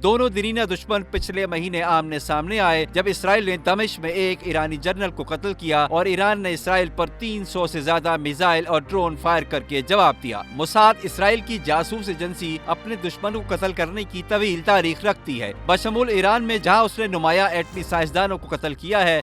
दोनों दरीना दुश्मन पिछले महीने आमने सामने आए जब इसराइल ने दमिश्क में एक ईरानी जनरल को कत्ल किया और ईरान ने इसराइल पर 300 से ज्यादा मिसाइल और ड्रोन फायर करके जवाब दिया। मोसाद इसराइल की जासूस एजेंसी अपने दुश्मनों को कत्ल करने की तवील तारीख रखती है, बशमूल ईरान में जहां उसने नुमाया एटमी साइंसदानों को कत्ल किया है।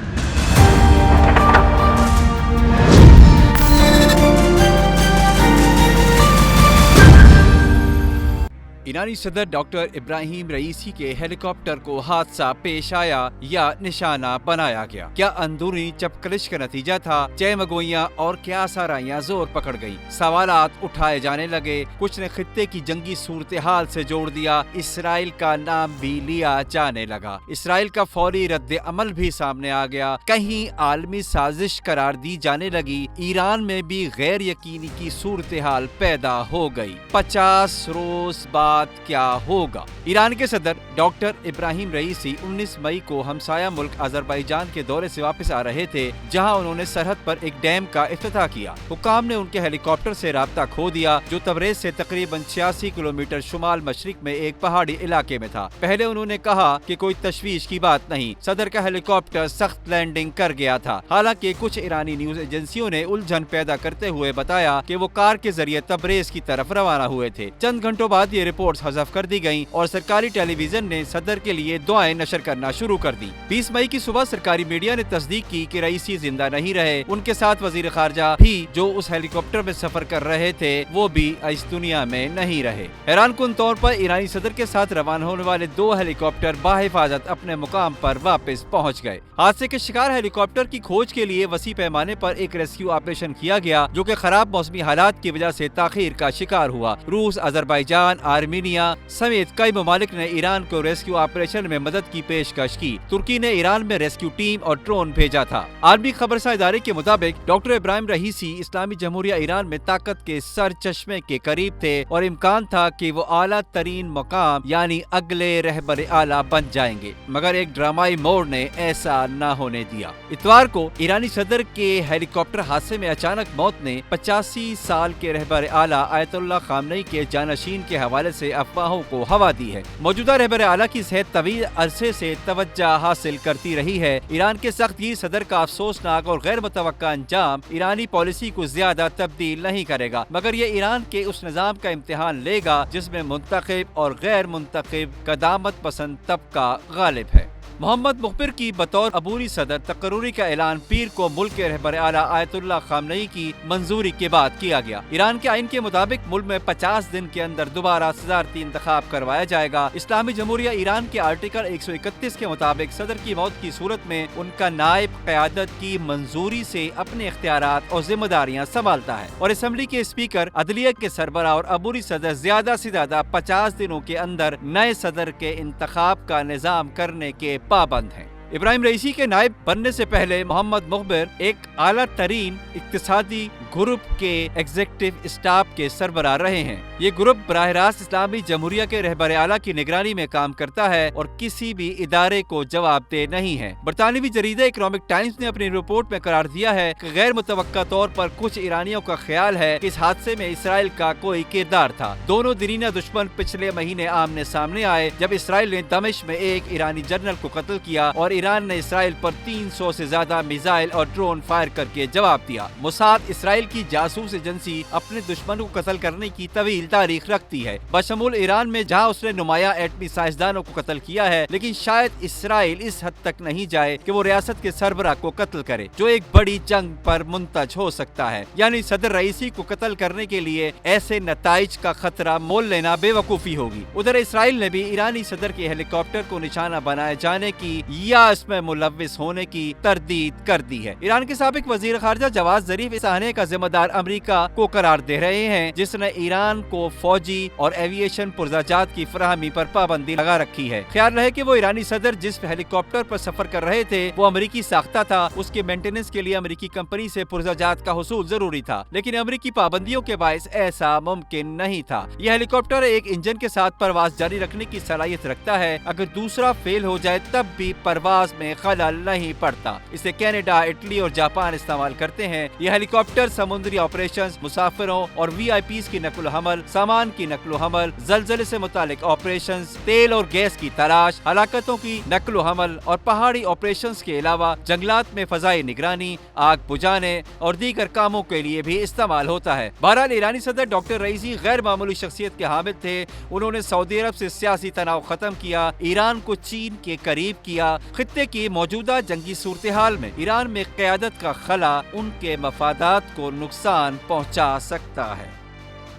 ईरानी सदर डॉक्टर इब्राहिम रईसी के हेलीकॉप्टर को हादसा पेश आया या निशाना बनाया गया? क्या अंदरूनी चपकलिश का नतीजा था? चहमगोइयां और क्या साराइयां जोर पकड़ गईं? सवालात उठाए जाने लगे। कुछ ने खित्ते की जंगी सूरत हाल से जोड़ दिया। इसराइल का नाम भी लिया जाने लगा। इसराइल का फौरी रद्द अमल भी सामने आ गया। कहीं आलमी साजिश करार दी जाने लगी। ईरान में भी गैर यकीनी की सूरत हाल पैदा हो गई। 50 रोज बाद क्या होगा? ईरान के सदर डॉक्टर इब्राहिम रईसी 19 मई को हमसाया मुल्क अजरबैजान के दौरे से वापस आ रहे थे, जहां उन्होंने सरहद पर एक डैम का इफ्तिताह किया। हुकाम ने उनके हेलीकॉप्टर से राब्ता खो दिया, जो तबरेज से तकरीबन 86 किलोमीटर शुमाल मशरिक में एक पहाड़ी इलाके में था। पहले उन्होंने कहा कि कोई तशवीश की बात नहीं, सदर का हेलीकॉप्टर सख्त लैंडिंग कर गया था। हालांकि कुछ ईरानी न्यूज एजेंसियों ने उलझन पैदा करते हुए बताया कि वो कार के जरिए तबरेज की तरफ रवाना हुए थे। चंद घंटों बाद ये रिपोर्ट हज़फ कर दी गईं और सरकारी टेलीविजन ने सदर के लिए दुआएं नशर करना शुरू कर दी। 20 मई की सुबह सरकारी मीडिया ने तस्दीक की कि रईसी जिंदा नहीं रहे। उनके साथ वजीर खारजा भी जो उस हेलीकॉप्टर में सफर कर रहे थे वो भी इस दुनिया में नहीं रहे। हैरानकुन तौर पर ईरानी सदर के साथ रवाना होने वाले 2 हेलीकॉप्टर बाहिफाजत अपने मुकाम पर वापस पहुँच गए। हादसे के शिकार हेलीकॉप्टर की खोज के लिए वसी पैमाने पर एक रेस्क्यू ऑपरेशन किया गया, जो कि खराब मौसमी हालात की वजह से ताखीर का शिकार हुआ। रूस, अजरबैजान, आर्मीनिया समेत कई ममालिक ने ईरान को रेस्क्यू ऑपरेशन में मदद की पेशकश की। तुर्की ने ईरान में रेस्क्यू टीम और ड्रोन भेजा था। आर्मी खबरसां इदारे के मुताबिक डॉक्टर इब्राहिम रईसी इस्लामी जमहूरिया ईरान में ताकत के सर चश्मे के करीब थे और इम्कान था कि वो आला तरीन मकाम यानी अगले रहबर आला बन जाएंगे, मगर एक ड्रामाई मोड़ ने ऐसा न होने दिया। इतवार को ईरानी सदर के हेलीकॉप्टर हादसे में अचानक मौत ने 85 साल के रहबर आला आयतुल्लाह खामनेई के जानशीन के हवाले से अफवाहों को हवा दी है। मौजूदा रहबर आला की सेहत तवील अरसे से तवज्जो हासिल करती रही है। ईरान के सख्तगीर सदर का अफसोसनाक और गैर मुतवक्का अंजाम ईरानी पॉलिसी को ज्यादा तब्दील नहीं करेगा, मगर ये ईरान के उस निजाम का इम्तिहान लेगा जिसमें मुंतखब और गैर मुंतखब कदामत पसंद तबका गालिब है। मोहम्मद मुखबिर की बतौर अबूरी सदर तकर्रुरी का ऐलान पीर को मुल्क के रहबर आला आयतुल्लाह खामनेई की मंजूरी के बाद किया गया। ईरान के आइन के मुताबिक मुल्क में 50 दिन के अंदर दोबारा सदारती इंतखाब करवाया जाएगा। इस्लामी जमहूरिया ईरान के आर्टिकल 131 के मुताबिक सदर की मौत की सूरत में उनका नायब क़यादत की मंजूरी से अपने इख्तियारात और जिम्मेदारियाँ संभालता है और असेंबली के स्पीकर, अदलिया के सरबराह और अबूरी सदर ज्यादा से ज्यादा 50 दिनों के अंदर नए सदर के इंतखाब का निजाम करने के पाबंद हैं। इब्राहिम रईसी के नायब बनने से पहले मोहम्मद मुखबिर एक आला तरीन इक्तिसादी ग्रुप के एग्जीक्यूटिव स्टाफ के सरबराह रहे हैं। ये ग्रुप बराह रास्त इस्लामी जमहूरिया के रहबर आला की निगरानी में काम करता है और किसी भी इदारे को जवाबदेह नहीं है। बरतानवी जरीदा इकोनॉमिक टाइम्स ने अपनी रिपोर्ट में करार दिया है कि गैर मुतवक्का तौर पर कुछ ईरानियों का ख्याल है कि इस हादसे में इसराइल का कोई किरदार था। दोनों दरीना दुश्मन पिछले महीने आमने सामने आए जब इसराइल ने दमिश्क में एक ईरानी जनरल को कत्ल किया और ईरान ने इसराइल पर 300 से ज्यादा मिसाइल और ड्रोन फायर करके जवाब दिया। मोसाद इसराइल की जासूस एजेंसी अपने दुश्मन को कत्ल करने की तवील तारीख रखती है, बशमूल ईरान में जहां उसने नुमाया एटमी साइंसदानों को कत्ल किया है। लेकिन शायद इसराइल इस हद तक नहीं जाए कि वो रियासत के सरबराह को कत्ल करे, जो एक बड़ी जंग पर मुंतज हो सकता है। यानी सदर रईसी को कत्ल करने के लिए ऐसे नताइज का खतरा मोल लेना बेवकूफी होगी। उधर इसराइल ने भी ईरानी सदर के हेलीकॉप्टर को निशाना बनाए जाने की या इसमें मुलव्विस होने की तरदीद कर दी है। ईरान के साबिक वजीर खारजा जवाद जरीफ इस आने का जिम्मेदार अमेरिका को करार दे रहे हैं, जिसने ईरान को फौजी और एविएशन पुर्जाजात की फराहमी पर पाबंदी लगा रखी है। ख्याल रहे कि वो ईरानी सदर जिस हेलीकॉप्टर पर सफर कर रहे थे वो अमेरिकी साख्ता था। उसके मेंटेनेंस के लिए अमेरिकी कंपनी से पुर्जाजात का हुसूल जरूरी था, लेकिन अमेरिकी पाबंदियों के बायस ऐसा मुमकिन नहीं था। यह हेलीकॉप्टर एक इंजन के साथ परवाज जारी रखने की सलाहियत रखता है। अगर दूसरा फेल हो जाए तब भी परवाज में खलल नहीं पड़ता। इसे कनाडा, इटली और जापान इस्तेमाल करते हैं। यह हेलीकॉप्टर समुद्री ऑपरेशंस, मुसाफिरों और वीआईपीज़ की नकुल हमल, سامان کی نقل و حمل، زلزلے سے متعلق آپریشنز، تیل اور گیس کی تلاش، ہلاکتوں کی نقل و حمل اور پہاڑی آپریشنز کے علاوہ جنگلات میں فضائی نگرانی، آگ بجھانے اور دیگر کاموں کے لیے بھی استعمال ہوتا ہے۔ بہرحال ایرانی صدر ڈاکٹر رئیسی غیر معمولی شخصیت کے حامل تھے۔ انہوں نے سعودی عرب سے سیاسی تناؤ ختم کیا، ایران کو چین کے قریب کیا۔ خطے کی موجودہ جنگی صورتحال میں ایران میں قیادت کا خلا ان کے مفادات کو نقصان پہنچا سکتا ہے۔